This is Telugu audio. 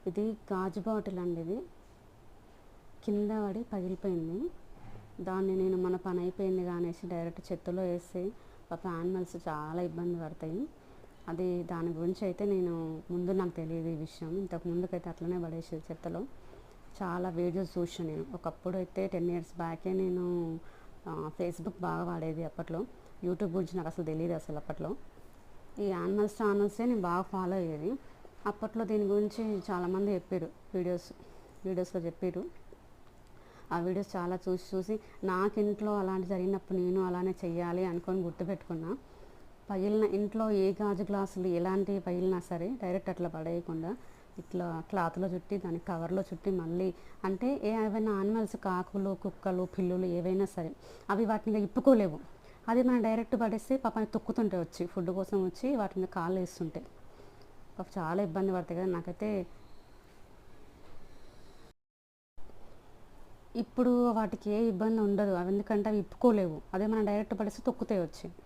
ఇది గాజు బాటిల్ అండి. ఇది కింద పడి పగిలిపోయింది. దాన్ని నేను మన పని అయిపోయింది అనేసి డైరెక్ట్ చెత్తలో వేసి పాప యానిమల్స్ చాలా ఇబ్బంది పడతాయి. అది దాని గురించి అయితే నేను నాకు తెలియదు ఈ విషయం. ఇంతకు ముందుకైతే అట్లనే పడేసేది చెత్తలో. చాలా వీడియోస్ చూసాను నేను. ఒకప్పుడు అయితే 10 years బ్యాకే నేను ఫేస్బుక్ బాగా వాడేది అప్పట్లో. యూట్యూబ్ గురించి నాకు అసలు తెలియదు అసలు అప్పట్లో. ఈ యానిమల్స్ ఛానల్సే నేను బాగా ఫాలో అయ్యేది. అప్పట్లో దీని గురించి చాలామంది చెప్పారు, వీడియోస్లో చెప్పారు. ఆ వీడియోస్ చాలా చూసి నాకు ఇంట్లో అలాంటి జరిగినప్పుడు నేను అలానే చెయ్యాలి అనుకొని గుర్తుపెట్టుకున్నా. పగిలిన ఇంట్లో ఏ గాజు గ్లాసులు ఎలాంటివి పగిలినా సరే డైరెక్ట్ అట్లా పడేయకుండా ఇట్లా క్లాత్లో చుట్టి దాన్ని కవర్లో చుట్టి మళ్ళీ అంటే ఏవైనా యానిమల్స్ కాకులు, కుక్కలు, పిల్లులు ఏవైనా సరే అవి వాటి మీద ఇప్పుకోలేవు. అది మనం డైరెక్ట్ పడేస్తే పాపని తొక్కుతుంటే వచ్చి ఫుడ్ కోసం వచ్చి వాటి మీద కాళ్ళు వేస్తుంటే పాప చాలా ఇబ్బంది పడతాయి కదా. నాకైతే ఇప్పుడు వాటికి ఏ ఇబ్బంది ఉండదు. అవి ఎందుకంటే అవి ఇప్పుకోలేవు. అదే మనం డైరెక్ట్ పడేస్తే తొక్కుతాయి వచ్చి.